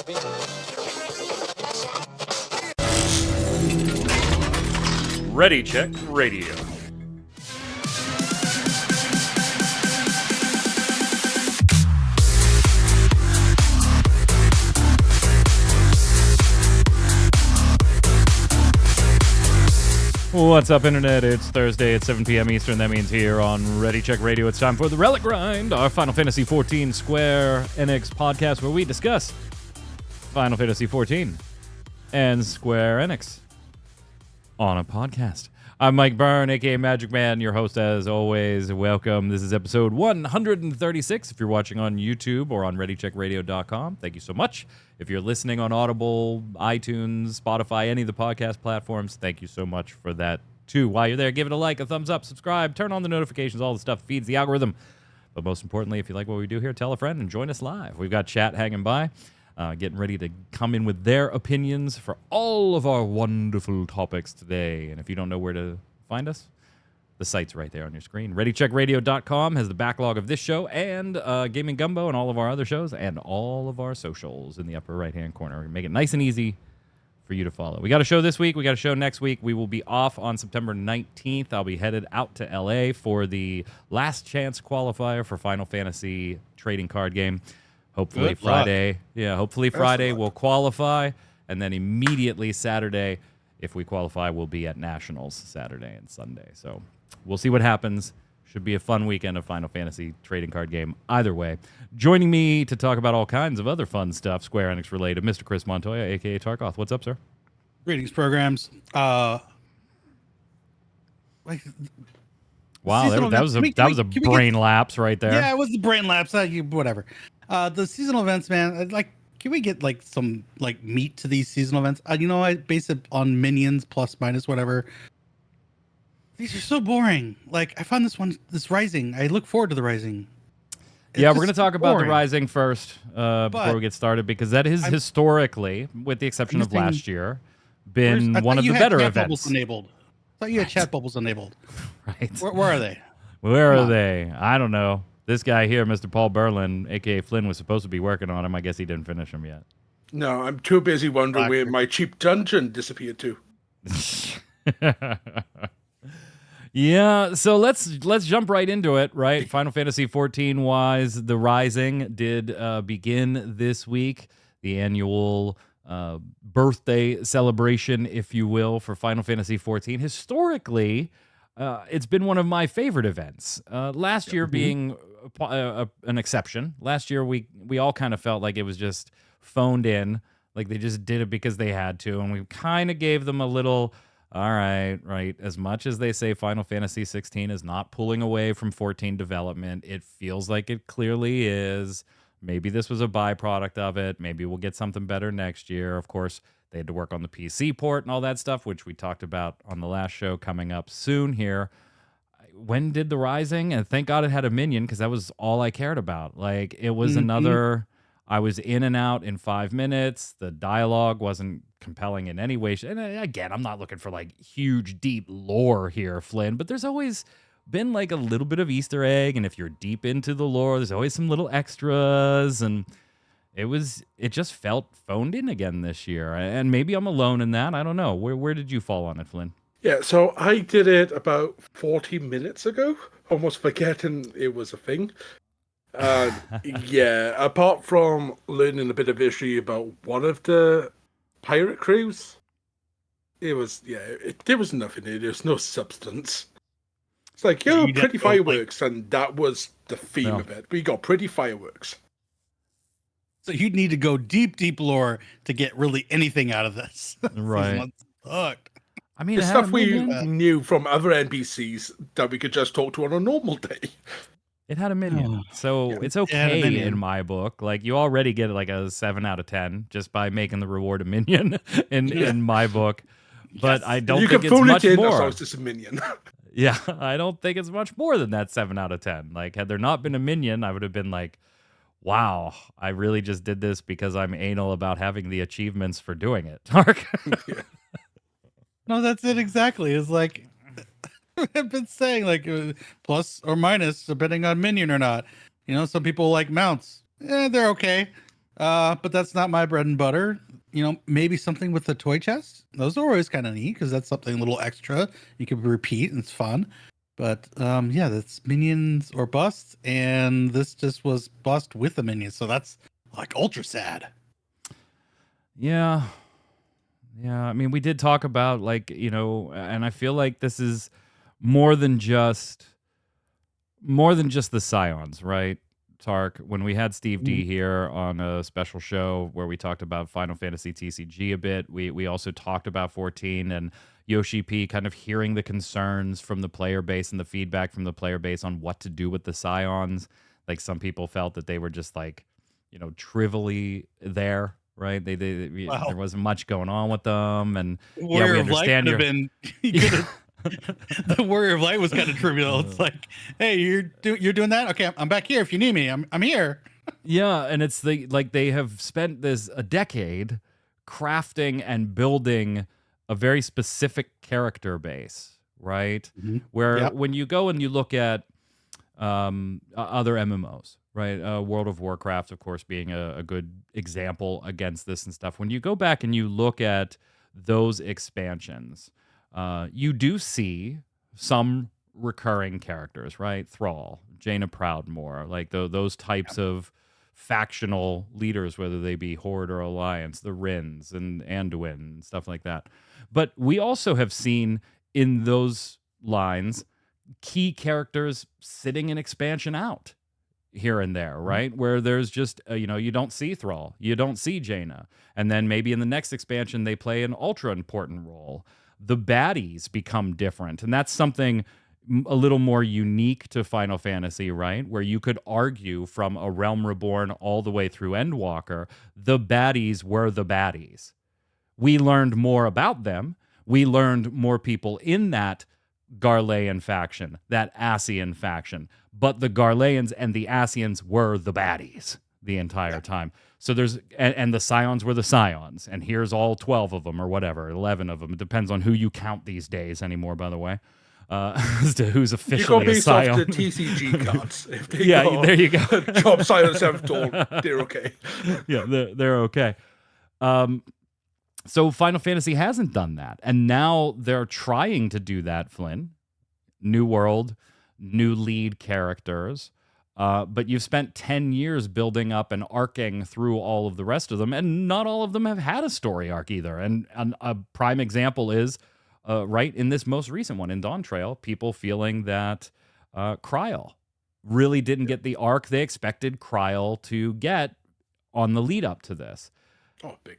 Ready Check Radio. What's up, Internet? It's Thursday at 7 p.m. Eastern. That means here on Ready Check Radio, it's time for the Relic Grind, our Final Fantasy XIV Square Enix podcast where we discuss Final Fantasy XIV and Square Enix on a podcast. I'm Mike Byrne, a.k.a. Magic Man, your host as always. Welcome. This is episode 136. If you're watching on YouTube or on ReadyCheckRadio.com, thank you so much. If you're listening on Audible, iTunes, Spotify, any of the podcast platforms, thank you so much for that too. While you're there, give it a like, a thumbs up, subscribe, turn on the notifications, all the stuff feeds the algorithm. But most importantly, if you like what we do here, tell a friend and join us live. We've got chat hanging by. Getting ready to come in with their opinions for all of our wonderful topics today. And if you don't know where to find us, the site's right there on your screen. ReadyCheckRadio.com has the backlog of this show and Gaming Gumbo and all of our other shows and all of our socials in the upper right-hand corner. We make it nice and easy for you to follow. We got a show this week. We got a show next week. We will be off on September 19th. I'll be headed out to L.A. for the last chance qualifier for Final Fantasy trading card game. Hopefully Good Friday. luck. Yeah, hopefully Friday we'll qualify, and then immediately Saturday, if we qualify, we'll be at Nationals Saturday and Sunday. So we'll see what happens. Should be a fun weekend of Final Fantasy trading card game either way. Joining me to talk about all kinds of other fun stuff, Square Enix related, Mr. Chris Montoya, a.k.a. Tarkoth. What's up, sir? Greetings, programs. Wow, that was a brain lapse right there. Yeah, it was the brain lapse. Whatever. The seasonal events, man. Can we get some meat to these seasonal events? I base it on minions plus minus whatever. These are so boring. I found this Rising. I look forward to the Rising. Yeah, we're going to talk about the Rising first before we get started, because that is historically, with the exception of last year, been one of the better events. Enabled. I thought you had chat bubbles enabled. Right. Where are they? Where are they? I don't know. This guy here, Mr. Paul Berlin, a.k.a. Flynn, was supposed to be working on him. I guess he didn't finish him yet. No, I'm too busy wondering where my cheap dungeon disappeared to. Yeah, so let's jump right into it, right? Final Fantasy XIV wise, the Rising did begin this week, the annual birthday celebration, if you will, for Final Fantasy XIV. Historically, it's been one of my favorite events. Last year being an exception. Last year, we all kind of felt like it was just phoned in, like they just did it because they had to, and we kind of gave them a little, all right, as much as they say Final Fantasy XVI is not pulling away from 14 development, it feels like it clearly is. Maybe this was a byproduct of it. Maybe we'll get something better next year. Of course, they had to work on the PC port and all that stuff, which we talked about on the last show, coming up soon here. When did the Rising? And thank God it had a minion, because that was all I cared about. It was another, I was in and out in 5 minutes. The dialogue wasn't compelling in any way. And again, I'm not looking for huge, deep lore here, Flynn, but there's always been a little bit of Easter egg. And if you're deep into the lore, there's always some little extras. And it just felt phoned in again this year. And maybe I'm alone in that. I don't know. Where did you fall on it, Flynn? Yeah, so I did it about 40 minutes ago, almost forgetting it was a thing. Yeah, apart from learning a bit of history about one of the pirate crews, there was nothing there. There was no substance. It's pretty fireworks, and that was the theme of it. We got pretty fireworks. So you'd need to go deep, deep lore to get really anything out of this. Right. I mean, the stuff we knew from other NPCs that we could just talk to on a normal day. It had a minion, so it's okay in my book. You already get a 7 out of 10 just by making the reward a minion in my book. But I don't think it's much more. So it's just a minion. Yeah, I don't think it's much more than that 7 out of 10. Had there not been a minion, I would have been wow, I really just did this because I'm anal about having the achievements for doing it. Tark. No, that's it exactly. It's I've been saying plus or minus depending on minion or not. Some people like mounts. They're okay. But that's not my bread and butter. Maybe something with the toy chest. Those are always kind of neat because that's something a little extra. You can repeat and it's fun. But yeah, that's minions or bust, and this just was bust with the minions, so that's like ultra sad. Yeah. Yeah, I mean, we did talk about and I feel like this is more than just the Scions, right? Tark, when we had Steve D here on a special show where we talked about Final Fantasy TCG a bit, we also talked about 14 and Yoshi-P, kind of hearing the concerns from the player base and the feedback from the player base on what to do with the Scions. Like, some people felt that they were just trivially there, right? Wow. There wasn't much going on with them, and Warrior we of Light understand could have been. The Warrior of Light was kind of trivial. It's like, hey, you're doing that? Okay, I'm back here. If you need me, I'm here. Yeah, and it's they have spent a decade crafting and building a very specific character base, right? Where Yep. when you go and you look at other MMOs, right? World of Warcraft, of course, being a good example against this and stuff. When you go back and you look at those expansions, you do see some recurring characters, right? Thrall, Jaina Proudmoore, like those types of factional leaders, whether they be Horde or Alliance, the Rins and Anduin and stuff like that. But we also have seen in those lines key characters sitting an expansion out here and there, right? Where there's just, you don't see Thrall, you don't see Jaina. And then maybe in the next expansion, they play an ultra important role. The baddies become different. And that's something a little more unique to Final Fantasy, right? Where you could argue from A Realm Reborn all the way through Endwalker, the baddies were the baddies. We learned more about them. We learned more people in that Garlean faction, that Ascian faction. But the Garleans and the Ascians were the baddies the entire time. So and the Scions were the Scions. And here's all 12 of them or whatever, 11 of them. It depends on who you count these days anymore, by the way. As to who's officially a Scion. You go based off the TCG cards. If they there you go. Job Scion 7th Dawn, they're okay. Yeah, they're okay. So Final Fantasy hasn't done that. And now they're trying to do that, Flynn. New world, new lead characters. But you've spent 10 years building up and arcing through all of the rest of them, and not all of them have had a story arc either. And a prime example is, right in this most recent one, in Dawntrail, people feeling that Kryl really didn't get the arc they expected Kryl to get on the lead up to this.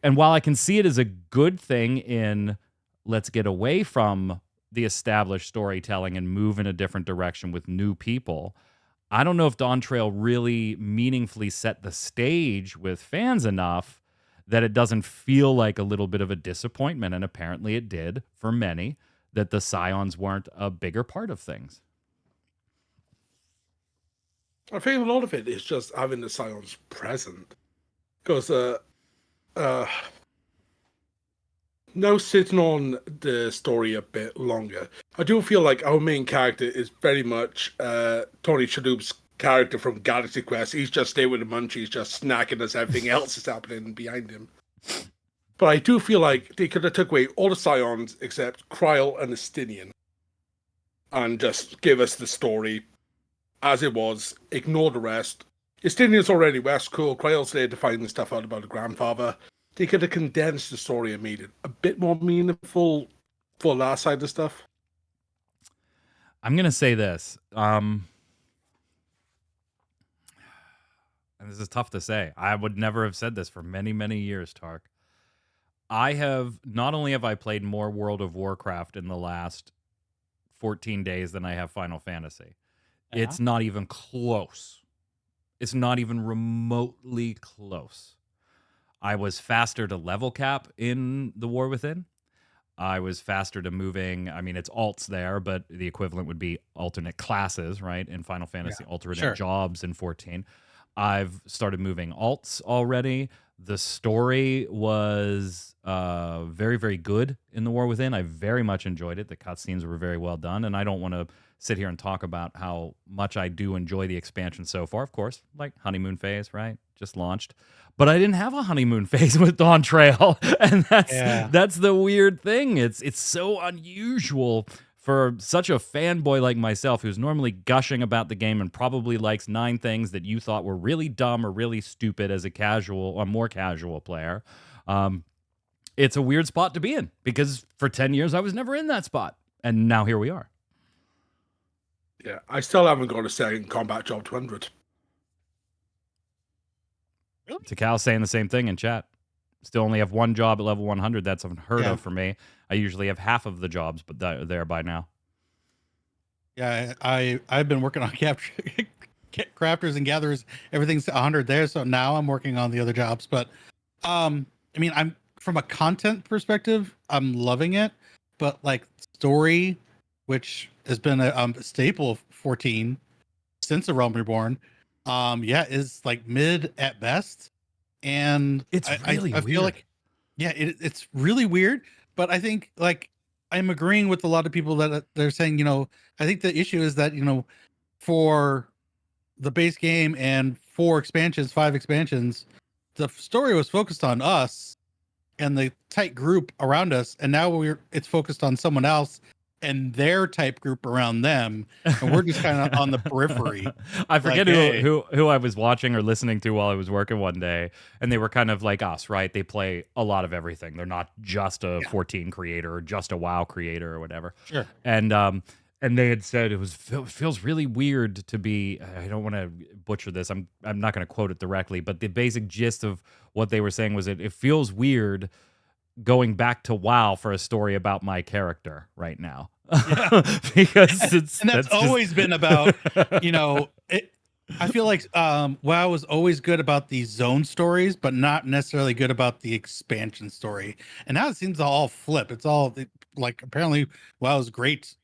And while I can see it as a good thing in let's get away from the established storytelling and move in a different direction with new people, I don't know if Dawntrail really meaningfully set the stage with fans enough that it doesn't feel like a little bit of a disappointment. And apparently it did for many, that the Scions weren't a bigger part of things. I think a lot of it is just having the Scions present. Because now sitting on the story a bit longer, I do feel like our main character is very much Tony Shalhoub's character from Galaxy Quest. He's just there with the munchies, just snacking as everything else is happening behind him. But I do feel like they could have took away all the Scions except Kryl and Estinian and just give us the story as it was, ignore the rest. Estinian's already West, cool. Kryl's there to find the stuff out about the grandfather. They could have condensed the story and made it a bit more meaningful for that side of stuff. I'm going to say this. And this is tough to say. I would never have said this for many, many years, Tark. Not only have I played more World of Warcraft in the last 14 days than I have Final Fantasy. Yeah. It's not even close. It's not even remotely close. I was faster to level cap in the War Within. I was faster to moving. I mean, it's alts there, but the equivalent would be alternate classes, right? In Final Fantasy, alternate jobs in 14. I've started moving alts already. The story was very, very good in the War Within. I very much enjoyed it. The cutscenes were very well done, and I don't want to sit here and talk about how much I do enjoy the expansion so far. Of course, like honeymoon phase, right? just launched. But I didn't have a honeymoon phase with Dawntrail, and that's the weird thing. It's so unusual for such a fanboy like myself, who's normally gushing about the game and probably likes 9 things that you thought were really dumb or really stupid as a casual or more casual player. It's a weird spot to be in, because for 10 years I was never in that spot, and now here we are. Yeah, I still haven't got a second combat job 200. Really? Takal saying the same thing in chat. Still only have 1 job at level 100. That's unheard of for me. I usually have half of the jobs, but there by now. Yeah, I've been working on crafters and gatherers. Everything's 100 there, so now I'm working on the other jobs. But I mean, I'm from a content perspective, I'm loving it. But like story, which has been a staple of 14 since A Realm Reborn, is like mid at best. And it's really I feel like, it's really weird. But I think like I'm agreeing with a lot of people that they're saying, I think the issue is that, for the base game and 5 expansions, the story was focused on us and the tight group around us. And now it's focused on someone else and their type group around them, and we're just kind of on the periphery. I forget who I was watching or listening to while I was working one day, and they were kind of like us, right? They play a lot of everything. They're not just a 14 creator or just a WoW creator or whatever. Sure. And they had said it feels really weird to be. I don't want to butcher this. I'm not going to quote it directly, but the basic gist of what they were saying was it feels weird going back to WoW for a story about my character right now. Because that's always been about, I feel like WoW was always good about the zone stories, but not necessarily good about the expansion story. And now it seems to all flip. It's all like, apparently WoW is great,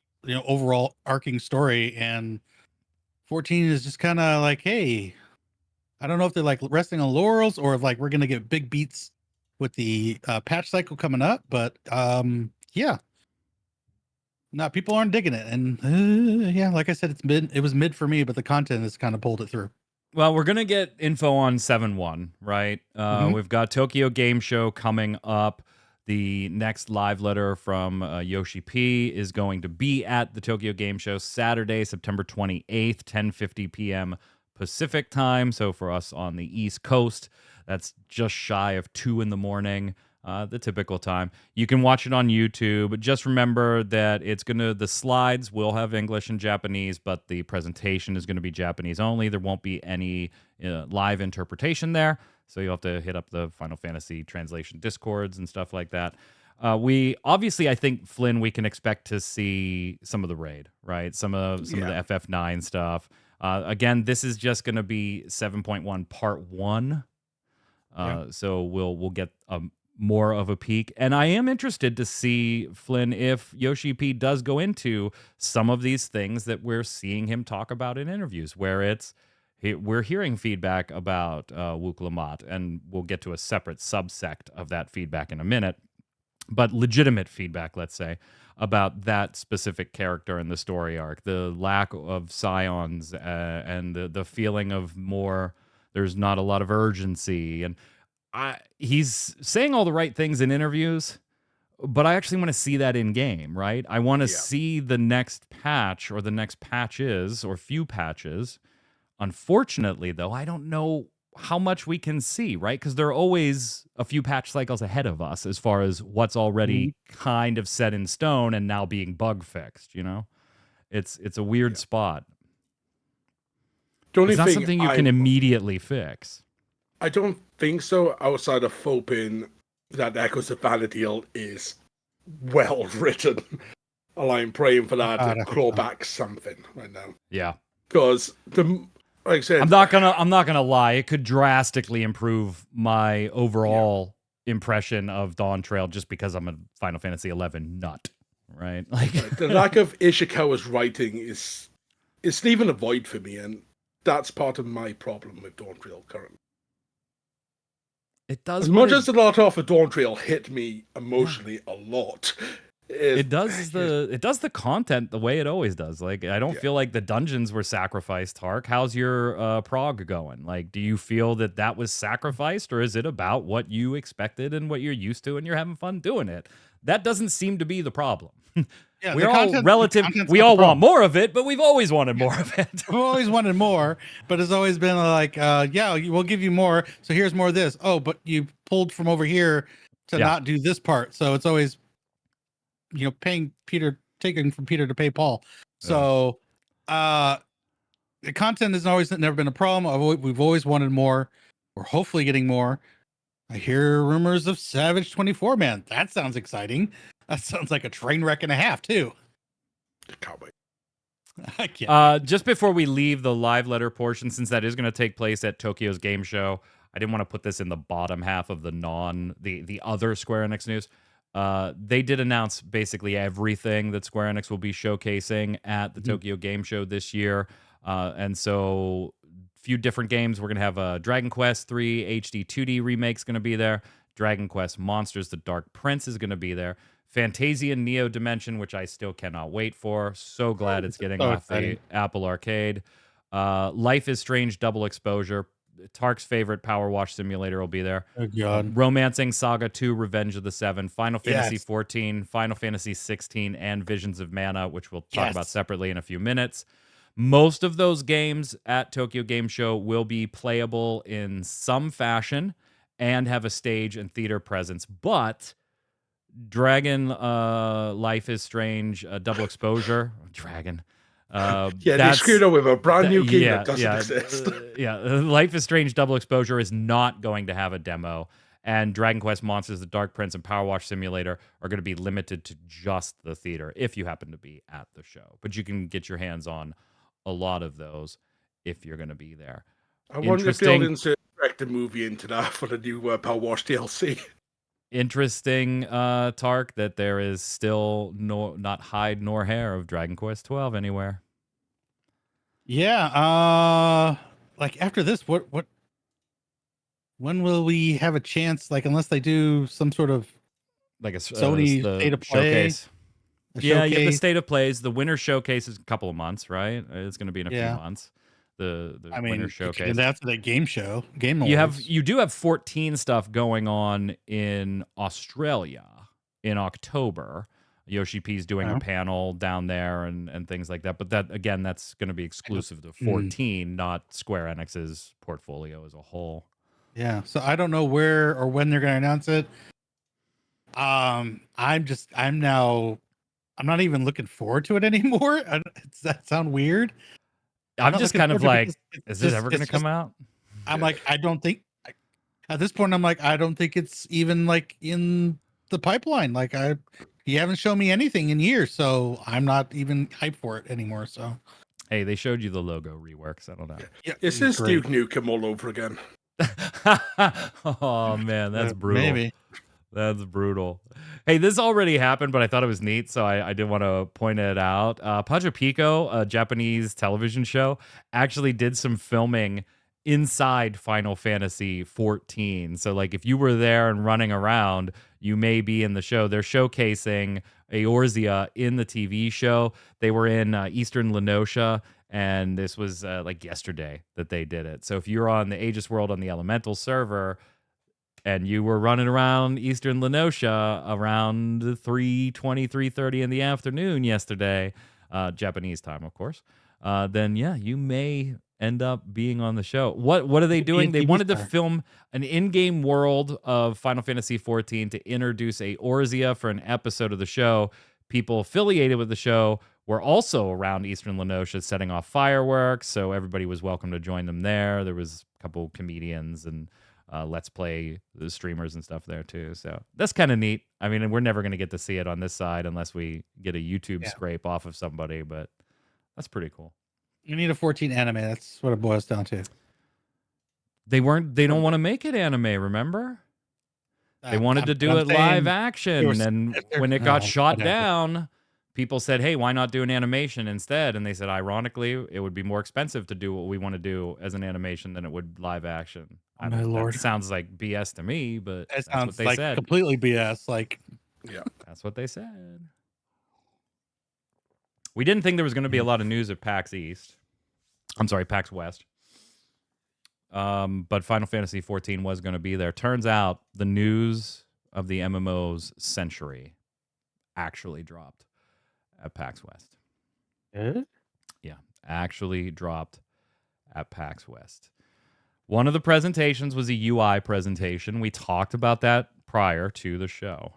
overall arcing story, and 14 is just kind of like, hey, I don't know if they're like resting on laurels or if like we're gonna get big beats with the patch cycle coming up, but no, people aren't digging it, and like I said, it was mid for me, but the content has kind of pulled it through. Well, we're gonna get info on 7-1, right? We've got Tokyo Game Show coming up. The next live letter from Yoshi-P is going to be at the Tokyo Game Show Saturday, September 28th, 10:50 p.m. Pacific time. So for us on the East Coast, that's just shy of 2 in the morning, the typical time. You can watch it on YouTube. Just remember that the slides will have English and Japanese, but the presentation is going to be Japanese only. There won't be any live interpretation there. So you'll have to hit up the Final Fantasy translation discords and stuff like that. We obviously, I think, Flynn, we can expect to see some of the raid, right? Some of the FF9 stuff. Again, this is just going to be 7.1 part 1. So we'll get more of a peek. And I am interested to see, Flynn, if Yoshi-P does go into some of these things that we're seeing him talk about in interviews, where we're hearing feedback about Wuk-Lamat, and we'll get to a separate subsect of that feedback in a minute, but legitimate feedback, let's say, about that specific character in the story arc, the lack of scions, and the feeling of more, there's not a lot of urgency. And he's saying all the right things in interviews, but I actually want to see that in game, right? I want to see the next patch or the next patches or few patches. Unfortunately, though, I don't know how much we can see, right? Because there are always a few patch cycles ahead of us as far as what's already kind of set in stone and now being bug fixed, It's a weird spot. It's not something you can immediately fix. I don't think so, outside of hoping that Echoes of Vana'diel is well written. I'm praying for that to claw back something right now. Yeah. Because like I said, I'm not gonna lie. It could drastically improve my overall impression of Dawntrail just because I'm a Final Fantasy XI nut, right? Like the lack of Ishikawa's writing is leaving a void for me, and that's part of my problem with Dawntrail currently. It does. As much as a lot of Dawntrail hit me emotionally a lot, It does the content the way it always does. Like, I don't feel like the dungeons were sacrificed, Tark. How's your prog going? Like, do you feel that was sacrificed, or is it about what you expected and what you're used to and you're having fun doing it? That doesn't seem to be the problem. Yeah, We're all relative. We all want more of it, but we've always wanted more of it. We've always wanted more, but it's always been like, yeah, we'll give you more. So here's more of this. Oh, but you pulled from over here to not do this part. So it's always, taking from Peter to pay Paul. So the content has always never been a problem. We've always wanted more. We're hopefully getting more. I hear rumors of Savage 24 Man. That sounds exciting. That sounds like a train wreck and a half too. Can't wait. I can't. Just before we leave the live letter portion, since that is going to take place at Tokyo's Game Show, I didn't want to put this in the bottom half of the other Square Enix news. They did announce basically everything that Square Enix will be showcasing at the Tokyo Game Show this year. And so a few different games. We're going to have Dragon Quest 3 HD 2D remake's going to be there. Dragon Quest Monsters The Dark Prince is going to be there. Fantasia Neo Dimension, which I still cannot wait for. So glad it's getting off the Apple Arcade. Life is Strange Double Exposure. Tark's favorite Power Wash Simulator will be there. Oh, God. Romancing Saga 2, Revenge of the Seven, Final Fantasy XIV, Final Fantasy XVI, and Visions of Mana, which we'll talk about separately in a few minutes. Most of those games at Tokyo Game Show will be playable in some fashion and have a stage and theater presence, but Dragon Life is Strange Double Exposure Dragon they screwed up with a brand new game that doesn't exist. Life is Strange Double Exposure is not going to have a demo, and Dragon Quest Monsters The Dark Prince and Power Wash Simulator are going to be limited to just the theater if you happen to be at the show, but you can get your hands on a lot of those if you're going to be there. I wonder if they'll insert the movie into that for the new Power Wash DLC. Interesting, Tark, that there is still not hide nor hair of Dragon Quest 12 anywhere. Yeah, like after this, what? When will we have a chance? Like, unless they do some sort of like a Sony state of play showcase. You have the state of plays. The winter showcase is a couple of months, right? It's going to be in a few months. The winter showcase. And that's the game show. You do have 14 stuff going on in Australia in October. Yoshi-P is doing a panel down there and things like that. But that's going to be exclusive to 14, not Square Enix's portfolio as a whole. Yeah. So I don't know where or when they're going to announce it. I'm not even looking forward to it anymore. Does that sound weird? I'm just kind of like, is this ever going to come out? I'm like, I don't think at this point, I'm like, I don't think it's even like in the pipeline. Like you haven't shown me anything in years, so I'm not even hyped for it anymore. So, hey, they showed you the logo reworks. I don't know. Yeah, is this Duke Nukem all over again? Oh man, that's brutal. Maybe. That's brutal. Hey, this already happened, but I thought it was neat, so I did want to point it out. Paja Pico, a Japanese television show, actually did some filming inside Final Fantasy XIV. So, like, if you were there and running around, you may be in the show. They're showcasing Eorzea in the TV show. They were in Eastern Lenosha, and this was like yesterday that they did it. So if you're on the Aegis World on the Elemental server, and you were running around Eastern Lenosha around 3:30 in the afternoon yesterday, Japanese time, of course, then yeah, you may end up being on the show. What are they doing? They wanted to film an in-game world of Final Fantasy XIV to introduce Eorzea for an episode of the show. People affiliated with the show were also around Eastern Lenosha setting off fireworks, so everybody was welcome to join them there. There was a couple comedians and Let's Play the streamers and stuff there too. So that's kind of neat. I mean, we're never going to get to see it on this side unless we get a YouTube scrape off of somebody, but that's pretty cool. You need a 14 anime. That's what it boils down to. They don't want to make it anime, remember? They wanted to do it live action. And when it got shot down, people said, hey, why not do an animation instead? And they said, ironically, it would be more expensive to do what we want to do as an animation than it would live action. That sounds like BS to me, but that's what they said. Completely BS. Like, yeah, that's what they said. We didn't think there was going to be a lot of news at PAX East. I'm sorry, PAX West. But Final Fantasy XIV was going to be there. Turns out the news of the MMO's century actually dropped at PAX West. Yeah, actually dropped at PAX West. One of the presentations was a UI presentation. We talked about that prior to the show.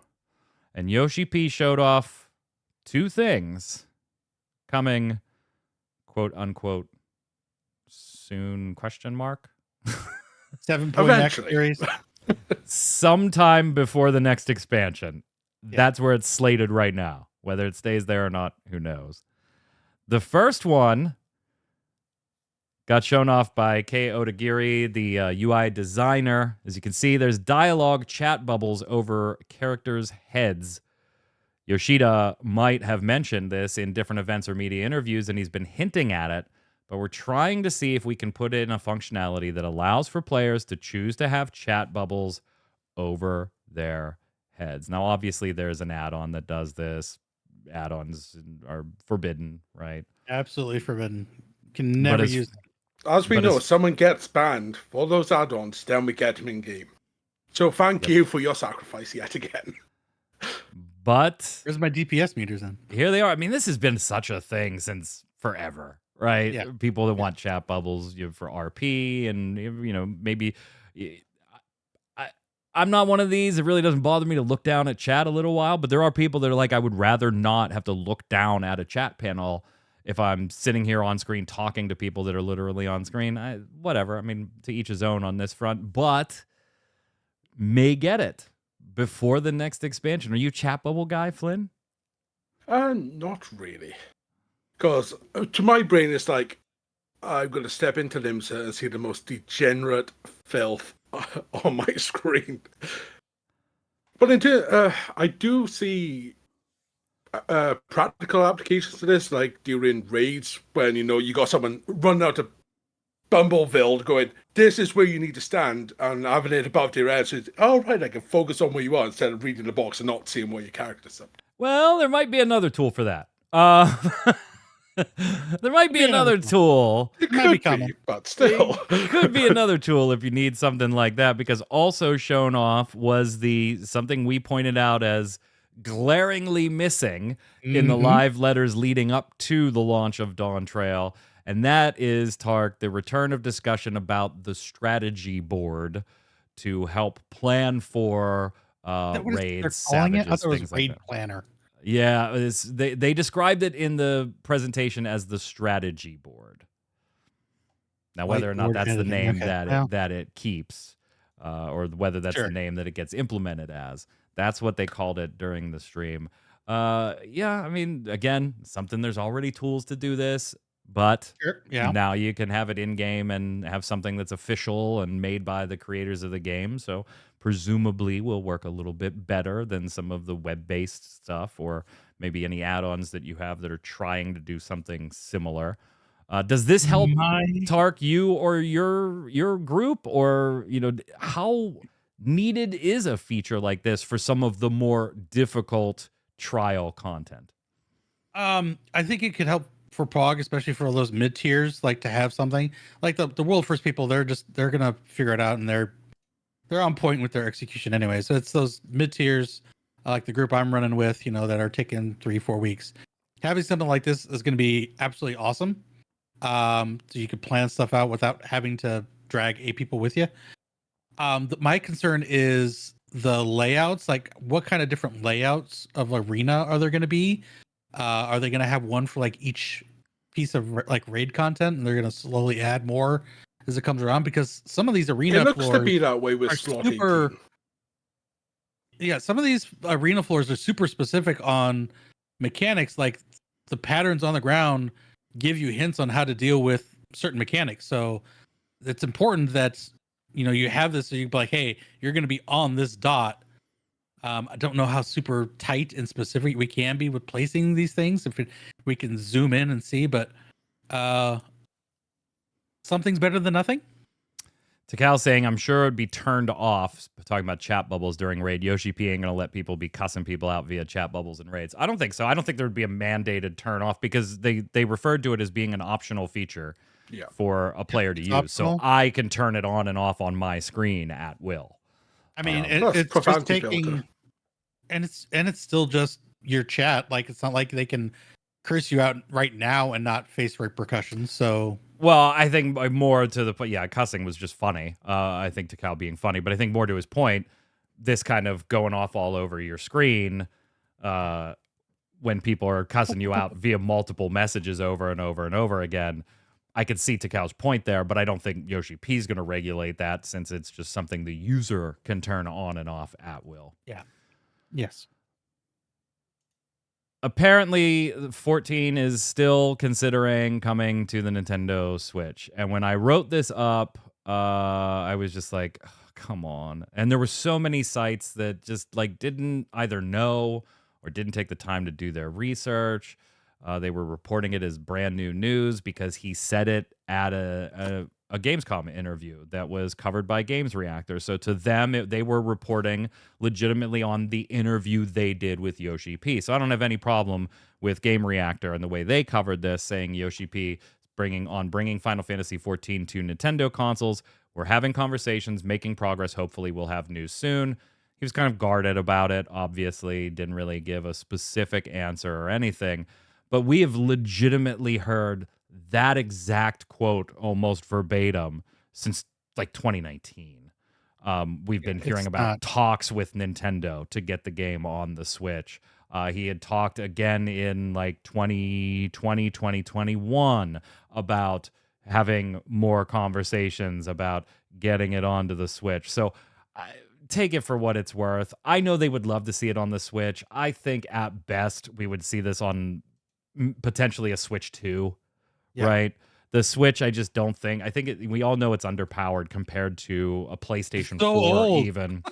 And Yoshi-P showed off two things coming, quote unquote, soon, question mark? 7.x series. Sometime before the next expansion. Yeah. That's where it's slated right now. Whether it stays there or not, who knows. The first one got shown off by Kei Otagiri, the UI designer. As you can see, there's dialogue chat bubbles over characters' heads. Yoshida might have mentioned this in different events or media interviews, and he's been hinting at it, but we're trying to see if we can put in a functionality that allows for players to choose to have chat bubbles over their heads. Now, obviously, there's an add-on that does this. Add-ons are forbidden, right? Absolutely forbidden. Can never use them. As we know, someone gets banned for those add-ons, then we get them in-game. So thank you for your sacrifice yet again. But where's my DPS meters then? Here they are. I mean, this has been such a thing since forever, right? Yeah. People that want chat bubbles for RP and, maybe... I'm not one of these. It really doesn't bother me to look down at chat a little while, but there are people that are like, I would rather not have to look down at a chat panel if I'm sitting here on screen talking to people that are literally on screen. Whatever. I mean, to each his own on this front, but may get it before the next expansion. Are you a chat bubble guy, Flynn? Not really. Because to my brain, it's like, I'm going to step into Limsa and see the most degenerate filth on my screen. But I do see practical applications to this, like during raids when you got someone running out of Bumbleville going, this is where you need to stand, and having it above their head, so right, I can focus on where you are instead of reading the box and not seeing where your character's up. Well, there might be another tool for that. There might be another tool. It could be coming, but still. It could be another tool if you need something like that, because also shown off was something we pointed out as glaringly missing in the live letters leading up to the launch of Dawntrail, and that is, Tark, the return of discussion about the strategy board to help plan for raids, savages, I thought it was things raid like that. planner. Yeah, they described it in the presentation as the strategy board. Now, whether or not that's the name that it keeps, or whether that's the name that it gets implemented as, that's what they called it during the stream. Yeah, I mean, again, there's already tools to do this, but now you can have it in game and have something that's official and made by the creators of the game. So presumably will work a little bit better than some of the web-based stuff, or maybe any add-ons that you have that are trying to do something similar. Does this help, Tark, you or your group, or how needed is a feature like this for some of the more difficult trial content? I think it could help for POG, especially for those mid tiers, like to have something like the world first people. They're gonna figure it out, and they're on point with their execution anyway. So it's those mid tiers, like the group I'm running with, that are taking 3-4 weeks. Having something like this is going to be absolutely awesome. So you can plan stuff out without having to drag 8 people with you. My concern is the layouts. Like, what kind of different layouts of arena are there going to be? Are they going to have one for like each piece of like raid content, and they're going to slowly add more as it comes around? Because some of these arena floors, it looks to be that way with slot 18. Yeah, some of these arena floors are super specific on mechanics. Like the patterns on the ground give you hints on how to deal with certain mechanics. So it's important that you have this, so you can be like, hey, you're going to be on this dot. I don't know how super tight and specific we can be with placing these things. We can zoom in and see, but something's better than nothing. Takal saying, I'm sure it'd be turned off, talking about chat bubbles during raid. Yoshi-P ain't going to let people be cussing people out via chat bubbles and raids. I don't think so. I don't think there would be a mandated turn off because they referred to it as being an optional feature for a player to use. Optional. So I can turn it on and off on my screen at will. I mean, Plus it's just profanity taking, filter. and it's still just your chat. Like, it's not like they can curse you out right now and not face repercussions. So, well, I think more to the point, cussing was just funny. I think Takal being funny, but I think more to his point, this kind of going off all over your screen when people are cussing you out via multiple messages over and over and over again. I could see Takal's point there, but I don't think Yoshi-P is going to regulate that since it's just something the user can turn on and off at will. yeah. Yes. Apparently 14 is still considering coming to the Nintendo Switch. And when I wrote this up, I was just like, oh, come on. And there were so many sites that just like didn't either know or didn't take the time to do their research. They were reporting it as brand new news because he said it at a Gamescom interview that was covered by Games Reactor. So to them, they were reporting legitimately on the interview they did with Yoshi-P. So I don't have any problem with Game Reactor and the way they covered this, saying Yoshi-P bringing Final Fantasy XIV to Nintendo consoles. We're having conversations, making progress. Hopefully we'll have news soon. He was kind of guarded about it, obviously, didn't really give a specific answer or anything. But we have legitimately heard that exact quote almost verbatim since like 2019. We've been hearing about talks with Nintendo to get the game on the Switch. He had talked again in like 2020, 2021 about having more conversations about getting it onto the Switch. So take it for what it's worth. I know they would love to see it on the Switch. I think at best we would see this on potentially a Switch 2, right? The Switch, I just don't think. I think we all know it's underpowered compared to a PlayStation 4 old. even.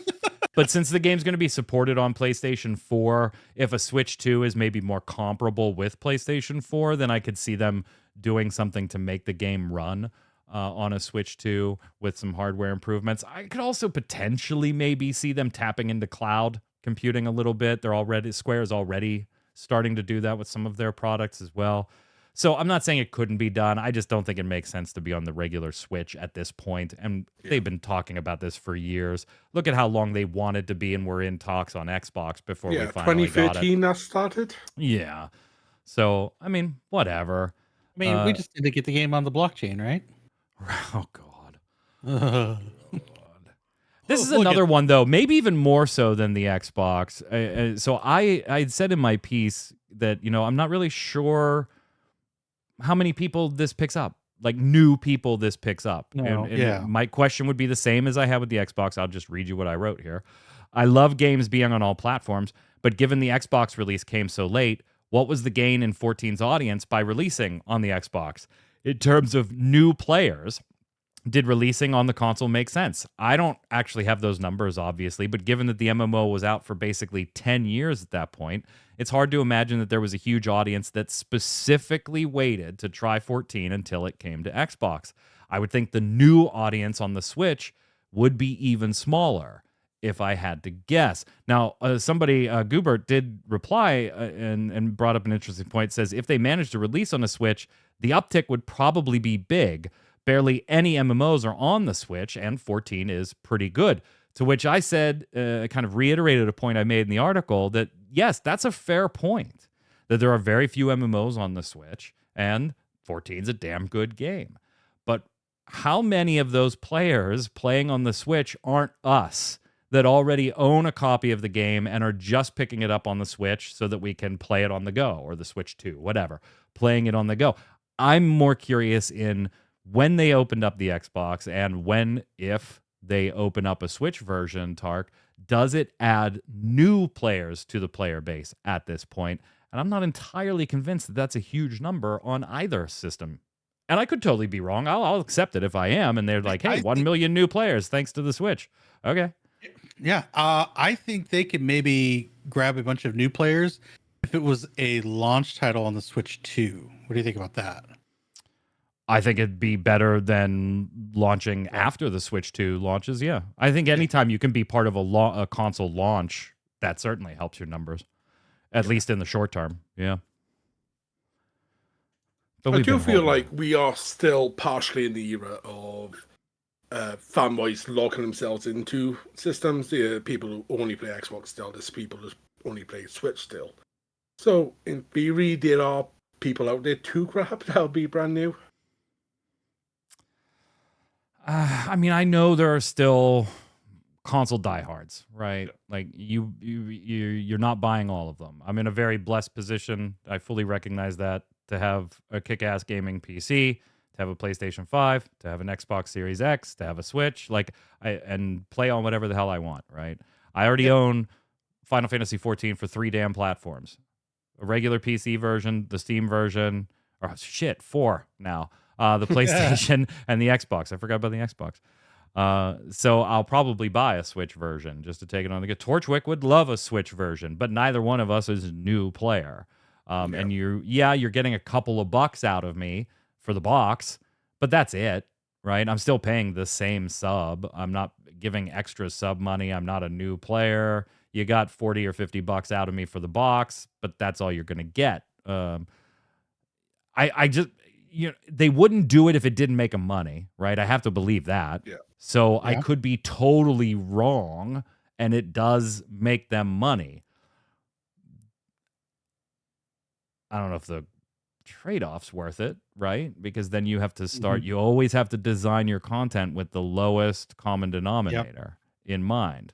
But since the game's going to be supported on PlayStation 4, if a Switch 2 is maybe more comparable with PlayStation 4, then I could see them doing something to make the game run on a Switch 2 with some hardware improvements. I could also potentially maybe see them tapping into cloud computing a little bit. Square is already starting to do that with some of their products as well. So I'm not saying it couldn't be done. I just don't think it makes sense to be on the regular Switch at this point. And they've been talking about this for years. Look at how long they wanted to be and were in talks on Xbox before we finally got it. 2013 that started. Yeah. So, I mean, whatever. I mean, we just need to get the game on the blockchain, right? Oh, God. This is another one, though, maybe even more so than the Xbox. So I said in my piece that, I'm not really sure how many people this picks up, like new people this picks up. And my question would be the same as I had with the Xbox. I'll just read you what I wrote here. I love games being on all platforms, but given the Xbox release came so late, what was the gain in 14's audience by releasing on the Xbox? In terms of new players, did releasing on the console make sense? I don't actually have those numbers, obviously, but given that the MMO was out for basically 10 years at that point, it's hard to imagine that there was a huge audience that specifically waited to try 14 until it came to Xbox. I would think the new audience on the Switch would be even smaller, if I had to guess. Now, somebody, Goobert, did reply and brought up an interesting point. Says, if they managed to release on a Switch, the uptick would probably be big. Barely any MMOs are on the Switch, and 14 is pretty good. To which I said, kind of reiterated a point I made in the article, that yes, that's a fair point, that there are very few MMOs on the Switch, and 14 is a damn good game. But how many of those players playing on the Switch aren't us, that already own a copy of the game and are just picking it up on the Switch so that we can play it on the go, or the Switch 2, whatever, playing it on the go? I'm more curious in when they opened up the Xbox and if they open up a Switch version, Tark, does it add new players to the player base at this point? And I'm not entirely convinced that that's a huge number on either system. And I could totally be wrong. I'll accept it if I am. And they're like, hey, 1 million new players thanks to the Switch. Okay. Yeah. I think they could maybe grab a bunch of new players if it was a launch title on the Switch 2. What do you think about that? I think it'd be better than launching after the Switch 2 launches. Yeah, I think anytime you can be part of a console launch, that certainly helps your numbers, at least in the short term. Yeah. But I do feel like we are still partially in the era of fanboys locking themselves into systems. The people who only play Xbox still, there's people who only play Switch still. So in theory, there are people out there to grab that'll be brand new. I mean, I know there are still console diehards, right? Like you're not buying all of them. I'm in a very blessed position. I fully recognize that, to have a kick-ass gaming PC, to have a PlayStation 5, to have an Xbox Series X, to have a Switch, and play on whatever the hell I want, right? I already own Final Fantasy XIV for 3 damn platforms. A regular PC version, the Steam version, or 4 now. The PlayStation and the Xbox. I forgot about the Xbox. So I'll probably buy a Switch version just to take it on the go. Torchwick would love a Switch version, but neither one of us is a new player. And you're getting a couple of bucks out of me for the box, but that's it, right? I'm still paying the same sub. I'm not giving extra sub money. I'm not a new player. You got 40 or 50 bucks out of me for the box, but that's all you're going to get. I just, they wouldn't do it if it didn't make them money, right? I have to believe that. Yeah. So I could be totally wrong, and it does make them money. I don't know if the trade-off's worth it, right? Because then you have to start, you always have to design your content with the lowest common denominator in mind.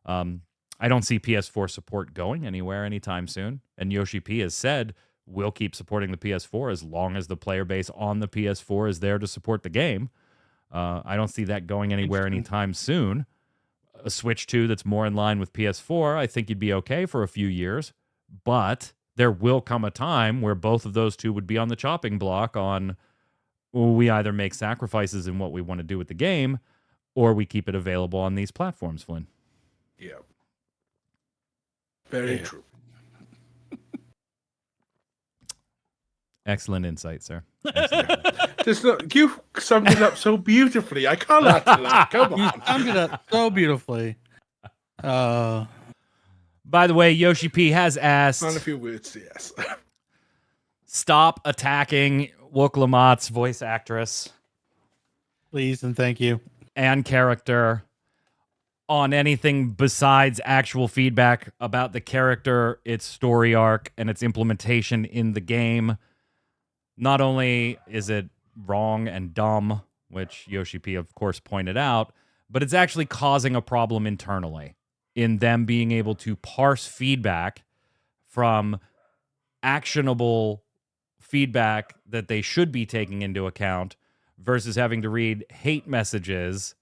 I don't see PS4 support going anywhere anytime soon. And Yoshi-P has said we'll keep supporting the PS4 as long as the player base on the PS4 is there to support the game. I don't see that going anywhere anytime soon. A Switch 2 that's more in line with PS4, I think you'd be okay for a few years. But there will come a time where both of those two would be on the chopping block on, we either make sacrifices in what we want to do with the game, or we keep it available on these platforms, Flynn. Yeah. Very true. Excellent insight, sir. You summed it up so beautifully. I can't laugh. Come on. You summed it up so beautifully. By the way, Yoshi-P has asked... On a few words, yes. Stop attacking Wook Lamott's voice actress. Please and thank you. And character on anything besides actual feedback about the character, its story arc, and its implementation in the game. Not only is it wrong and dumb, which Yoshi-P, of course, pointed out, but it's actually causing a problem internally in them being able to parse feedback from actionable feedback that they should be taking into account versus having to read hate messages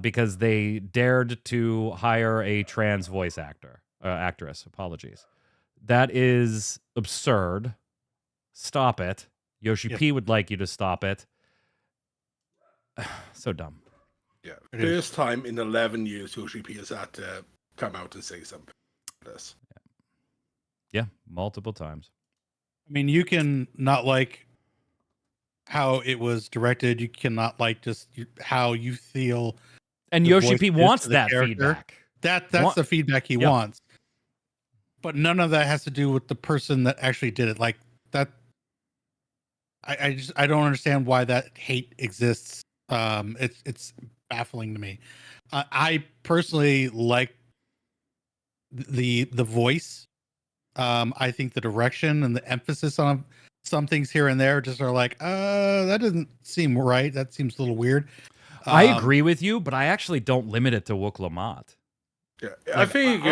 because they dared to hire a trans voice actress. Apologies. That is absurd. Stop it. Yoshi-P would like you to stop it. So dumb. Yeah. First time in 11 years Yoshi-P has had to come out and say something like this. Yeah, multiple times. I mean, you can not like how it was directed. You cannot like just how you feel. And Yoshi-P wants that feedback. That's the feedback he wants. But none of that has to do with the person that actually did it. Like that. I don't understand why that hate exists. It's baffling to me. I personally like the voice. I think the direction and the emphasis on some things here and there just are like, that doesn't seem right. That seems a little weird. I agree with you, but I actually don't limit it to Wook Lamont. Yeah, I think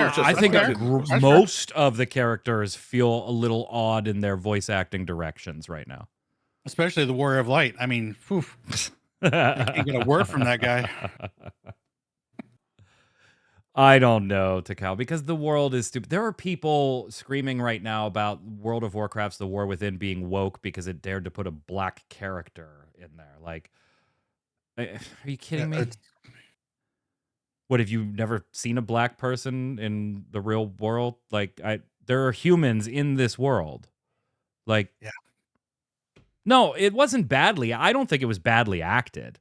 most of the characters feel a little odd in their voice acting directions right now. Especially the Warrior of Light. I mean, I can't get a word from that guy. I don't know, Takao, because the world is stupid. There are people screaming right now about World of Warcraft's The War Within being woke because it dared to put a black character in there. Like, are you kidding me? What, have you never seen a black person in the real world? Like, there are humans in this world. Like, No, it wasn't badly. I don't think it was badly acted.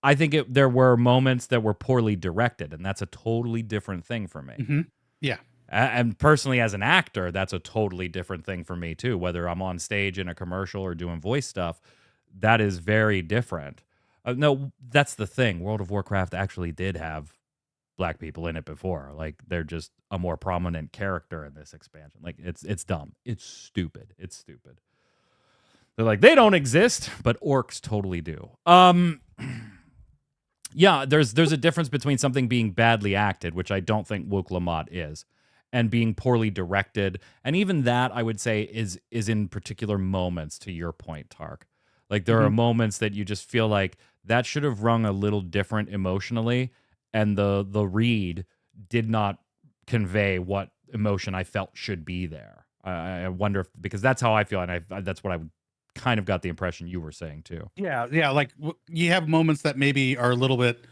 I think there were moments that were poorly directed, and that's a totally different thing for me. Mm-hmm. Yeah. And personally, as an actor, that's a totally different thing for me too. Whether I'm on stage in a commercial or doing voice stuff, that is very different. No, that's the thing. World of Warcraft actually did have black people in it before. Like, they're just a more prominent character in this expansion. Like, it's dumb. It's stupid. It's stupid. They're like, they don't exist, but orcs totally do. Yeah, there's a difference between something being badly acted, which I don't think Woke Lamont is, and being poorly directed. And even that, I would say, is in particular moments, to your point, Tark. Like, there are moments that you just feel like that should have rung a little different emotionally, and the read did not convey what emotion I felt should be there. I wonder if, because that's how I feel, and that's what I kind of got the impression you were saying too. Yeah. Like you have moments that maybe are a little bit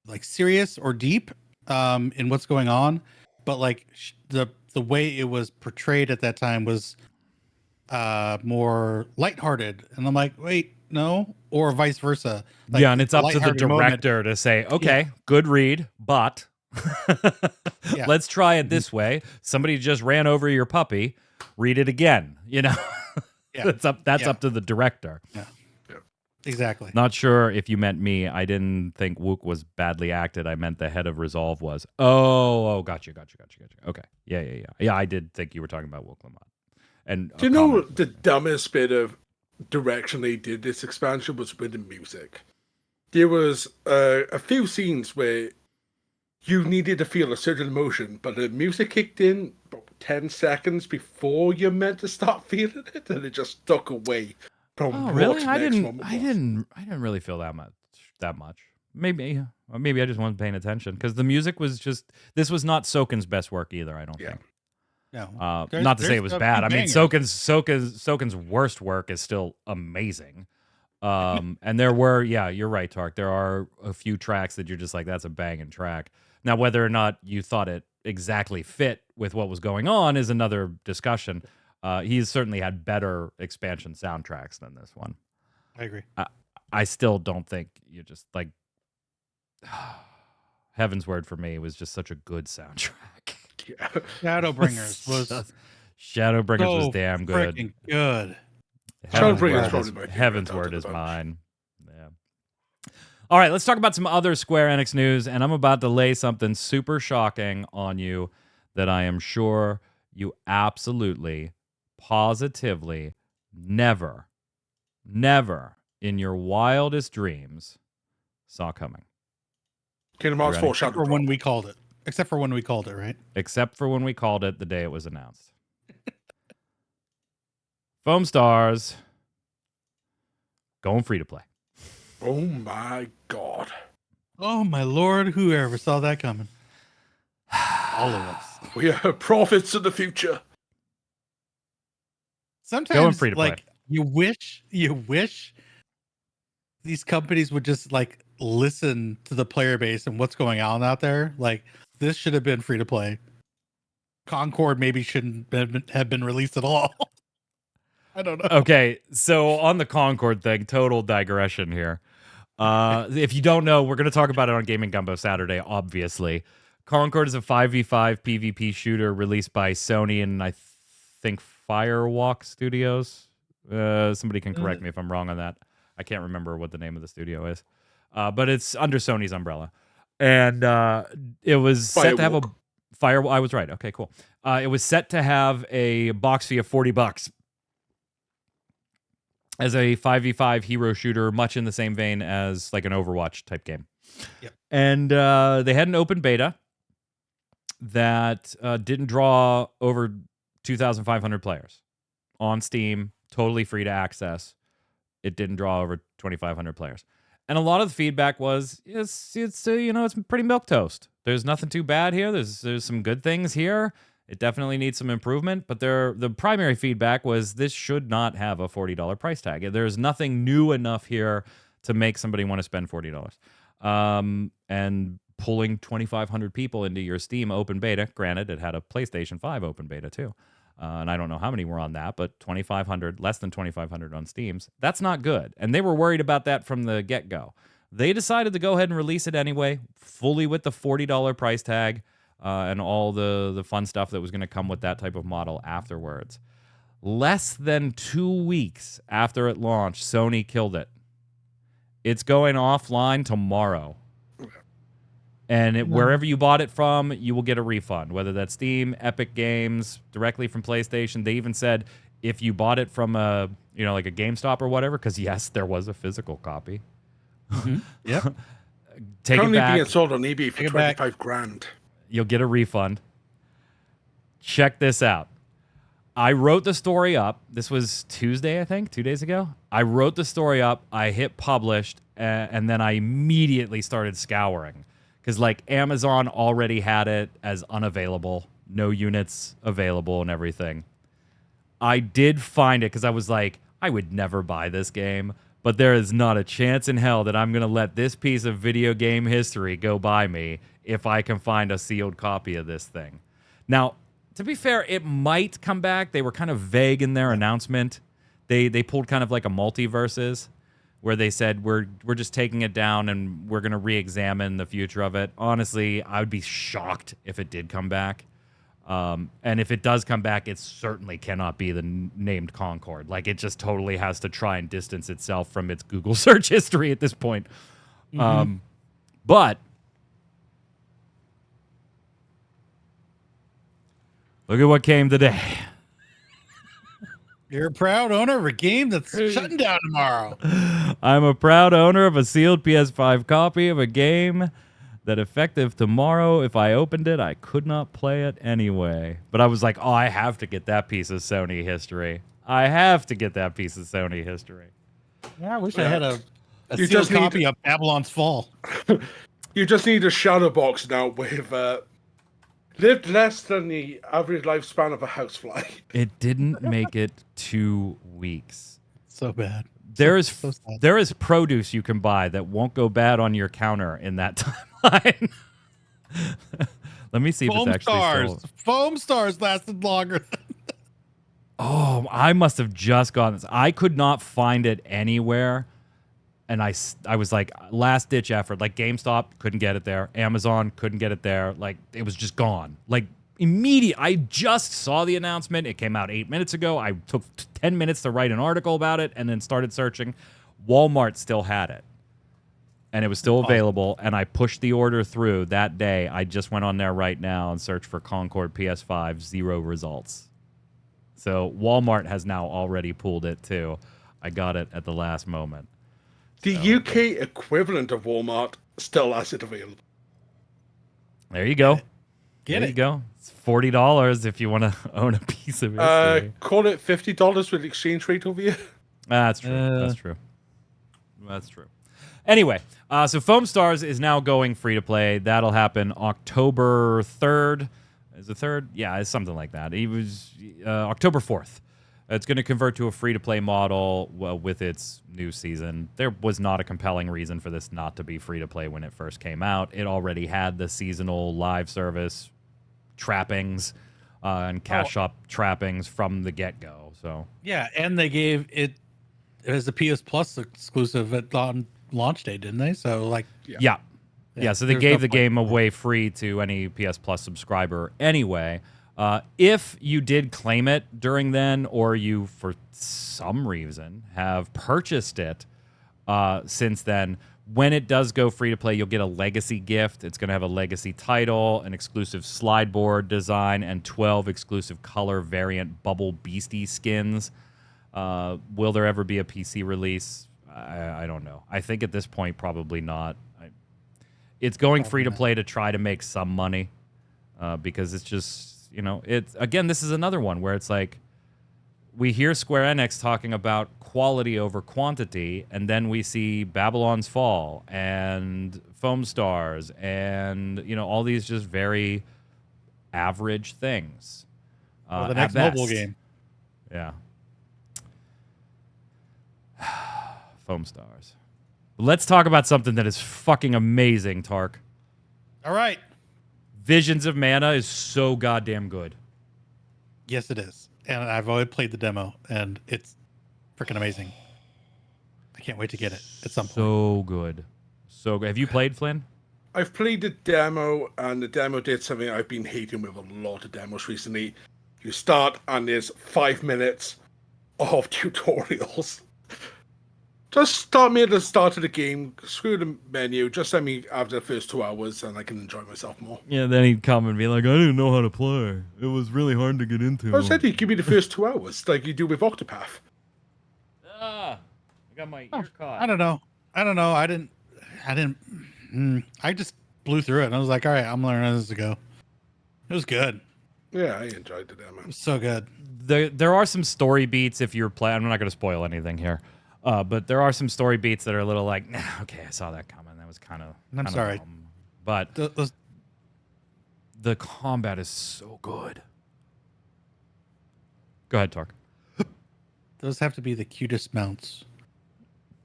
like serious or deep in what's going on, but like the way it was portrayed at that time was more lighthearted, and I'm like, wait, no, or vice versa. Like, yeah, and it's up to the lighthearted moment- director to say, okay, good read, but Yeah. let's try it this way. Somebody just ran over your puppy. Read it again. You know, Yeah. that's up to the director. Yeah. Exactly. Not sure if you meant me. I didn't think Wook was badly acted. I meant the head of Resolve was. Oh, gotcha. Okay. Yeah, I did think you were talking about Wook Lamont. And Do you know the dumbest bit of direction they did this expansion was with the music? There was a few scenes where you needed to feel a certain emotion, but the music kicked in about 10 seconds before you're meant to start feeling it, and it just stuck away from Oh, what really? the I next didn't. moment I was. didn't really feel that much. Maybe I just wasn't paying attention because the music was just. This was not Soken's best work either. I don't think. No. Not to say it was bad. I mean, bangers. Soken's worst work is still amazing. And there were, yeah, you're right, Tark. There are a few tracks that you're just like, that's a banging track. Now, whether or not you thought it exactly fit with what was going on is another discussion. He's certainly had better expansion soundtracks than this one. I agree. I still don't think you just like Heaven's Word for me was just such a good soundtrack. Yeah. Shadowbringers was Shadowbringers was so damn good. freaking good. Shadowbringers Word probably is- my favorite Heaven's out of Word the is bunch. mine. Yeah. All right, let's talk about some other Square Enix news, and I'm about to lay something super shocking on you that I am sure you absolutely, positively, never in your wildest dreams saw coming. Kingdom Hearts ready? 4 Except Shadow for Drop. when we called it. Except for when we called it, right? Except for when we called it the day it was announced. Foamstars going free to play. Oh my god. Oh my lord, whoever saw that coming? All of us. We are prophets of the future. Sometimes free to play. like you wish these companies would just like listen to the player base and what's going on out there. Like, this should have been free to play. Concord maybe shouldn't have been released at all. I don't know. Okay, so on the Concord thing, total digression here. If you don't know, we're going to talk about it on Gaming Gumbo Saturday, obviously. Concord is a 5v5 PvP shooter released by Sony and I think Firewalk Studios. Somebody can correct me if I'm wrong on that. I can't remember what the name of the studio is. But it's under Sony's umbrella. And it was set to have a I was right. Okay, cool. It was set to have a box fee of $40 as a 5v5 hero shooter, much in the same vein as like an Overwatch type game. Yep. And they had an open beta that didn't draw over 2,500 players on Steam, totally free to access. It didn't draw over 2,500 players. And a lot of the feedback was, it's it's pretty milquetoast. There's nothing too bad here. There's some good things here. It definitely needs some improvement, but the primary feedback was this should not have a $40 price tag. There's nothing new enough here to make somebody want to spend $40. And pulling 2,500 people into your Steam open beta, granted, it had a PlayStation 5 open beta too, And I don't know how many were on that, but 2,500, less than 2,500 on Steam's. That's not good. And they were worried about that from the get-go. They decided to go ahead and release it anyway, fully with the $40 price tag and all the fun stuff that was going to come with that type of model afterwards. Less than 2 weeks after it launched, Sony killed it. It's going offline tomorrow. And wherever you bought it from, you will get a refund, whether that's Steam, Epic Games, directly from PlayStation. They even said if you bought it from like a GameStop or whatever, because yes, there was a physical copy. Mm-hmm. Yep. Take Currently it back. being sold on eBay for 25 grand. You'll get a refund. Check this out. I wrote the story up. This was Tuesday, I think, 2 days ago. I wrote the story up. I hit published, and then I immediately started scouring. Because, Amazon already had it as unavailable, no units available and everything. I did find it because I was like, I would never buy this game, but there is not a chance in hell that I'm going to let this piece of video game history go by me if I can find a sealed copy of this thing. Now, to be fair, it might come back. They were kind of vague in their announcement. They pulled kind of like a multiverses, where they said, we're just taking it down and we're going to re-examine the future of it. Honestly, I would be shocked if it did come back. And if it does come back, it certainly cannot be the named Concord. It just totally has to try and distance itself from its Google search history at this point. Mm-hmm. But look at what came today. You're a proud owner of a game that's shutting down tomorrow. I'm a proud owner of a sealed PS5 copy of a game that effective tomorrow, if I opened it, I could not play it anyway. But I was like, I have to get that piece of Sony history. Yeah, I wish I had a You sealed just need copy of Babylon's Fall. You just need a shadow box now with lived less than the average lifespan of a housefly. It didn't make it 2 weeks. So bad. There is so sad. there is produce you can buy that won't go bad on your counter in that timeline. Let me see if it's actually still... Foamstars lasted longer. Oh, I must have just gotten this. I could not find it anywhere. And I was like, last ditch effort. GameStop couldn't get it there. Amazon couldn't get it there. It was just gone. Immediate. I just saw the announcement. It came out 8 minutes ago. I took 10 minutes to write an article about it and then started searching. Walmart still had it. And it was still available. And I pushed the order through that day. I just went on there right now and searched for Concord PS5. 0 results. So Walmart has now already pulled it too. I got it at the last moment. The UK equivalent of Walmart still has it available. There you go. There you go. It's $40 if you want to own a piece of history. Call it $50 with exchange rate over here. That's true. That's true. Anyway, so Foamstars is now going free to play. That'll happen October 3rd. Is it 3rd? Yeah, it's something like that. It was October 4th. It's going to convert to a free-to-play model with its new season. There was not a compelling reason for this not to be free-to-play when it first came out. It already had the seasonal live service trappings and cash shop trappings from the get-go. So Yeah, and they gave it as a PS Plus exclusive on launch day, didn't they? So, Yeah, so they gave the game away free to any PS Plus subscriber anyway. If you did claim it during then, or you, for some reason, have purchased it since then, when it does go free to play, you'll get a legacy gift. It's going to have a legacy title, an exclusive slide board design, and 12 exclusive color variant Bubble Beastie skins. Will there ever be a PC release? I don't know. I think at this point, probably not. It's going free to play to try to make some money because it's just... it's again, this is another one where it's like we hear Square Enix talking about quality over quantity, and then we see Babylon's Fall and Foamstars and, all these just very average things. the next mobile game. Yeah. Foamstars. Let's talk about something that is fucking amazing, Tark. All right. Visions of Mana is so goddamn good. Yes, it is. and I've already played the demo, and it's freaking amazing. I can't wait to get it at some point. So good. So good. Have you played, Flynn? I've played the demo, and the demo did something I've been hating with a lot of demos recently. You start, and there's 5 minutes of tutorials. Just start me at the start of the game, screw the menu, just send me after the first 2 hours, and I can enjoy myself more. Yeah, then he'd come and be like, I didn't know how to play. It was really hard to get into. I said he'd give me the first 2 hours, like you do with Octopath. I got my ear caught. I don't know. I just blew through it, and I was like, all right, I'm learning as to go. It was good. Yeah, I enjoyed the demo. It was so good. There are some story beats if you're playing. I'm not going to spoil anything here. But there are some story beats that are a little like, nah, okay, I saw that coming. That was kind of. I'm sorry. Dumb. But the combat is so good. Go ahead, Tark. Those have to be the cutest mounts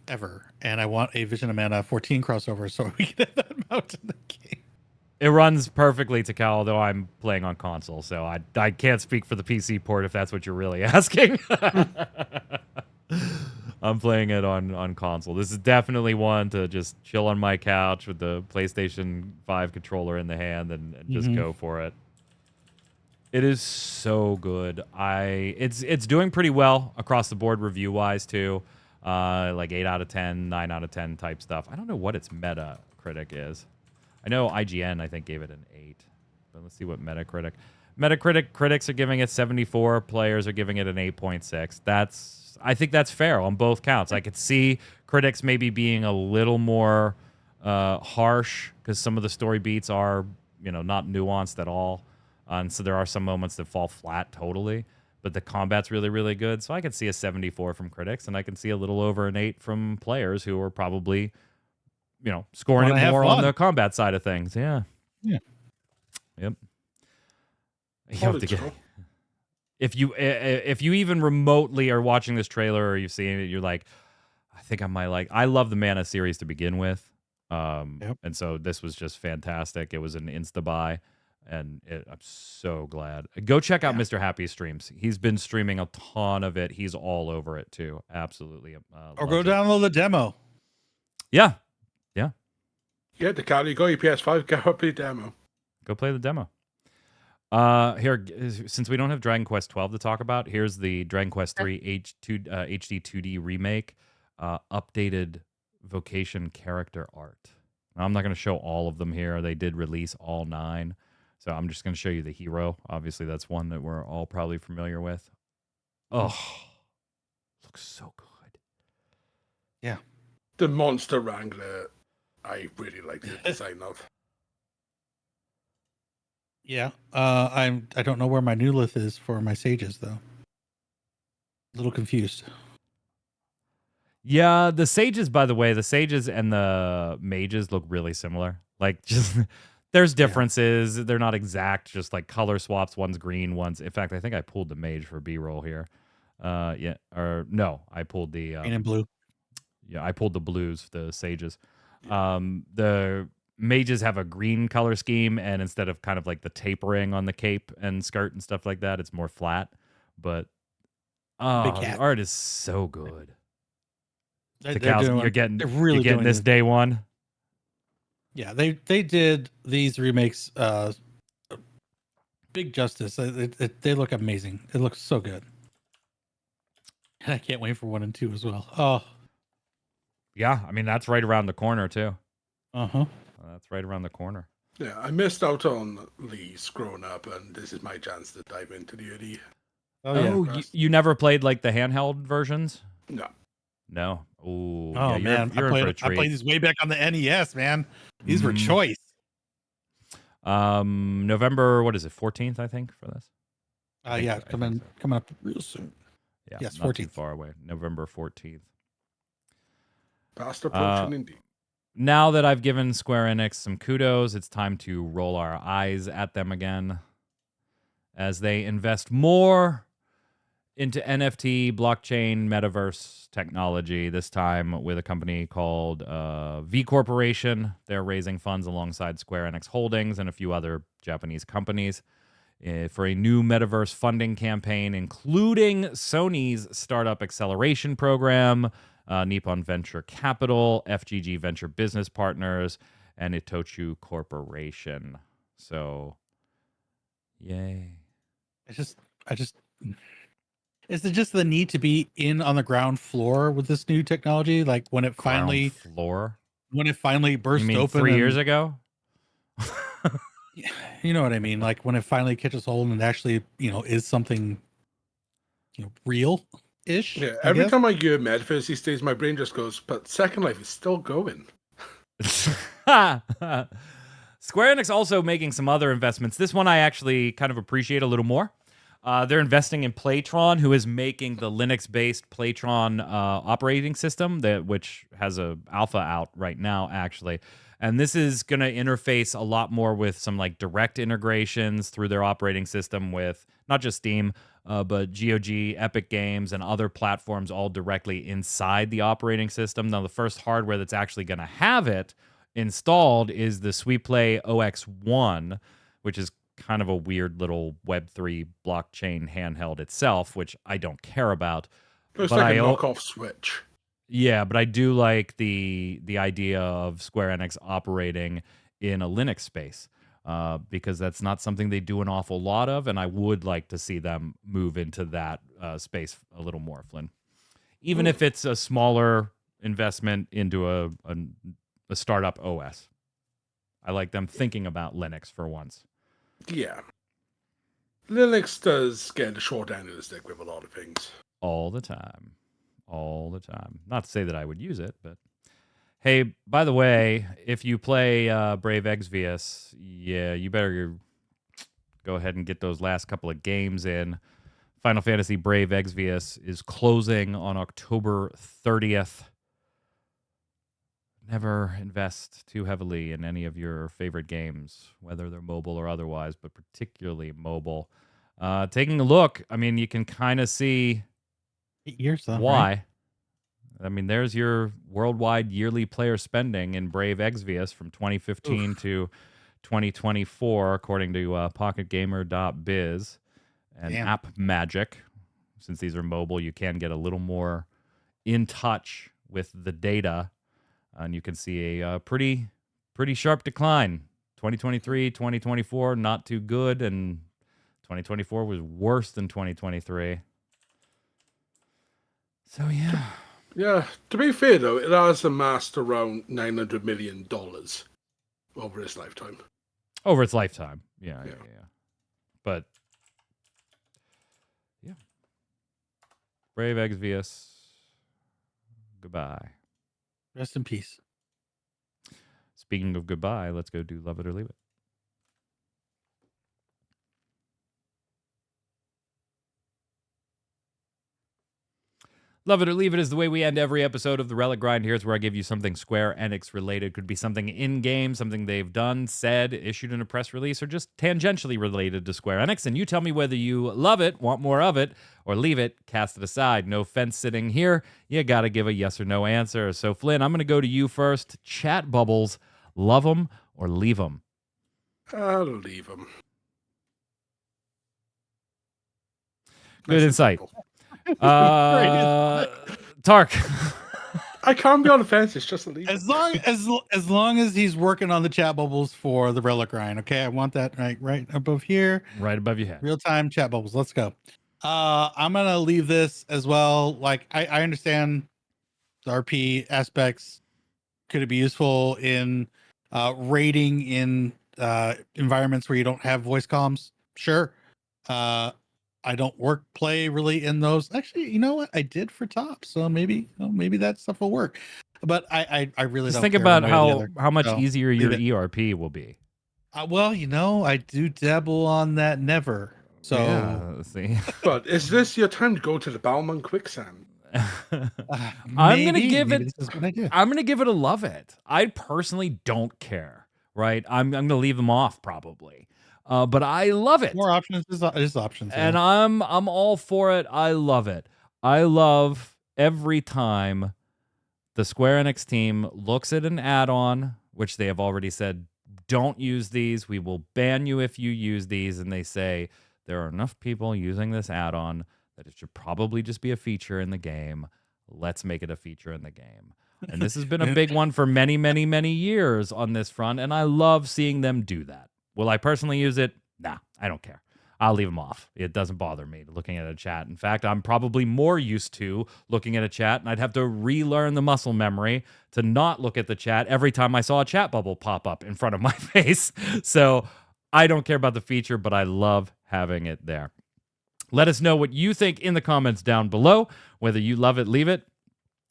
ever. And I want a Vision of Mana 14 crossover so we can have that mount in the game. It runs perfectly to Cal, although I'm playing on console, so I can't speak for the PC port if that's what you're really asking. I'm playing it on console. This is definitely one to just chill on my couch with the PlayStation 5 controller in the hand and just go for it. It is so good. It's doing pretty well across the board review-wise, too. Like 8 out of 10, 9 out of 10 type stuff. I don't know what its Metacritic is. I know IGN, I think, gave it an 8. But let's see what Metacritic critics are giving it 74. Players are giving it an 8.6. I think that's fair on both counts. I could see critics maybe being a little more harsh because some of the story beats are, not nuanced at all. And so there are some moments that fall flat totally. But the combat's really, really good. So I could see a 74 from critics, and I can see a little over an 8 from players who are probably, scoring it more on the combat side of things. Yeah. Yeah. Yep. You have to get. If you even remotely are watching this trailer or you've seen it, you're like, I think I might like. I love the Mana series to begin with, and so this was just fantastic. It was an insta buy, and I'm so glad. Go check out Mr. Happy's streams. He's been streaming a ton of it. He's all over it too. Absolutely. Or go download the demo. Yeah. Yeah, the car. You got your PS5. Go play the demo. Go play the demo. Here, since we don't have Dragon Quest 12 to talk about, here's the Dragon Quest 3 HD 2D remake, updated vocation character art. Now, I'm not going to show all of them here. They did release all 9, so I'm just going to show you the hero. Obviously, that's one that we're all probably familiar with. Oh, looks so good. Yeah. The Monster Wrangler, I really like the design of. Yeah. I don't know where my new list is for my sages though. A little confused. Yeah, the sages, by the way, the sages and the mages look really similar. Like, just there's differences. They're not exact, just like color swaps. One's green, one's. In fact, I think I pulled the mage for B-roll here. I pulled the green and blue. Yeah, I pulled the blues, the sages. The mages have a green color scheme, and instead of kind of like the tapering on the cape and skirt and stuff like that, it's more flat. But the art is so good. You're getting this day one. Yeah, they did these remakes big justice. They look amazing. It looks so good. And I can't wait for 1 and 2 as well. Oh. Yeah, I mean, that's right around the corner, too. Uh-huh. That's right around the corner. Yeah, I missed out on these growing up, and this is my chance to dive into the early. You never played, like, the handheld versions? No. No? Ooh, oh, yeah, man. I played these way back on the NES, man. These were choice. November, what is it, 14th, I think, for this? Coming up real soon. Yeah, yes, not 14th. Too far away. November 14th. Fast approaching indeed. Now that I've given Square Enix some kudos, it's time to roll our eyes at them again as they invest more into NFT, blockchain, metaverse technology, this time with a company called V Corporation. They're raising funds alongside Square Enix Holdings and a few other Japanese companies. for a new metaverse funding campaign, including Sony's Startup Acceleration Program, Nippon Venture Capital, FGG Venture Business Partners, and Itochu Corporation. So, yay. I just is it just the need to be in on the ground floor with this new technology? Like when it finally burst You mean open 3 years ago? You know what I mean? Like when it finally catches hold and actually, is something, real-ish. Yeah, I every guess. time I hear metaverse these days, my brain just goes, but Second Life is still going. Square Enix also making some other investments. This one I actually kind of appreciate a little more. They're investing in Playtron, who is making the Linux-based Playtron operating system, which has a alpha out right now, actually. And this is going to interface a lot more with some like direct integrations through their operating system with not just Steam, but GOG, Epic Games, and other platforms all directly inside the operating system. Now, the first hardware that's actually going to have it installed is the SweetPlay OX1, which is kind of a weird little Web3 blockchain handheld itself, which I don't care about. It's But like a knockoff Switch. Yeah, but I do like the idea of Square Enix operating in a Linux space because that's not something they do an awful lot of, and I would like to see them move into that space a little more, Flynn. Even if it's a smaller investment into a startup OS. I like them thinking about Linux for once. Yeah. Linux does get the short end of the stick with a lot of things. All the time. Not to say that I would use it, but hey, by the way, if you play Brave Exvius, yeah, you better go ahead and get those last couple of games in. Final Fantasy Brave Exvius is closing on October 30th. Never invest too heavily in any of your favorite games, whether they're mobile or otherwise, but particularly mobile. Taking a look, I mean, you can kind of see 8 years though, why. Right? I mean, there's your worldwide yearly player spending in Brave Exvius from 2015 to 2024, according to PocketGamer.biz and Damn. App Magic. Since these are mobile, you can get a little more in touch with the data, and you can see a pretty sharp decline. 2023, 2024, not too good, and 2024 was worse than 2023. So yeah. Yeah, to be fair though, it has amassed around $900 million over its lifetime. Over its lifetime. Yeah. But yeah. Brave Exvius. Goodbye. Rest in peace. Speaking of goodbye, let's go do Love It or Leave It. Love It or Leave It is the way we end every episode of the Relic Grind. Here's where I give you something Square Enix related. Could be something in-game, something they've done, said, issued in a press release, or just tangentially related to Square Enix. And you tell me whether you love it, want more of it, or leave it, cast it aside. No fence sitting here. You got to give a yes or no answer. So, Flynn, I'm going to go to you first. Chat bubbles, love them or leave them? I'll leave them. Good insight. Tark. I can't be on the fence. It's just a leave. As long as he's working on the chat bubbles for the Relic Grind. Okay, I want that right above here. Right above your head. Real time chat bubbles. Let's go. I'm gonna leave this as well. Like I understand the RP aspects. Could it be useful in raiding in environments where you don't have voice comms? Sure. I don't play really in those. Actually, you know what? I did for top, so maybe that stuff will work. But I really just don't think care about one way how much So, easier your leave ERP will be. well, I do dabble on that never. So yeah, see. But is this your time to go to the Balmain quicksand? I'm gonna give it. This is what I do. I'm gonna give it a love it. I personally don't care. Right? I'm gonna leave them off probably. But I love it. More options is options, and I'm all for it. I love it. I love every time the Square Enix team looks at an add-on, which they have already said don't use these. We will ban you if you use these. And they say there are enough people using this add-on that it should probably just be a feature in the game. Let's make it a feature in the game. And this has been a big one for many, many, many years on this front, and I love seeing them do that. Will I personally use it? Nah, I don't care. I'll leave them off. It doesn't bother me looking at a chat. In fact, I'm probably more used to looking at a chat, and I'd have to relearn the muscle memory to not look at the chat every time I saw a chat bubble pop up in front of my face. So I don't care about the feature, but I love having it there. Let us know what you think in the comments down below, whether you love it, leave it,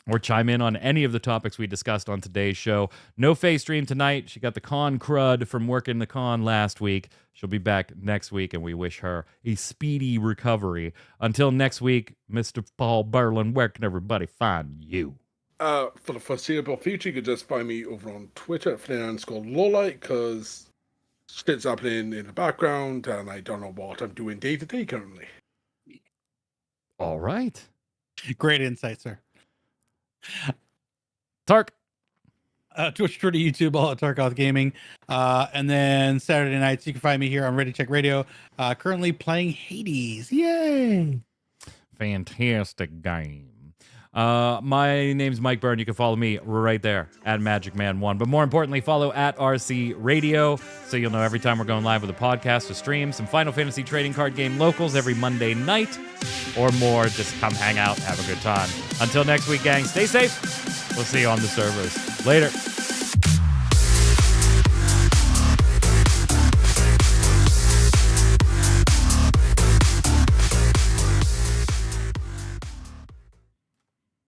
or chime in on any of the topics we discussed on today's show. No Faye stream tonight. She got the con crud from working the con last week. She'll be back next week, and we wish her a speedy recovery. Until next week, Mr. Paul Berlin, where can everybody find you? For the foreseeable future, you can just find me over on Twitter at Flynn_Lowlight, because shit's happening in the background, and I don't know what I'm doing day to day currently. All right. Great insight, sir. Tark. Twitch, Twitter, YouTube, all at Tarkoth Gaming. And then Saturday nights, you can find me here on Ready Check Radio, currently playing Hades. Yay! Fantastic game. My name's Mike Byrne. You can follow me right there at MagicMan1. But more importantly, follow at RC Radio so you'll know every time we're going live with a podcast or stream. Some Final Fantasy trading card game locals every Monday night or more. Just come hang out, have a good time. Until next week, gang, stay safe. We'll see you on the servers. Later.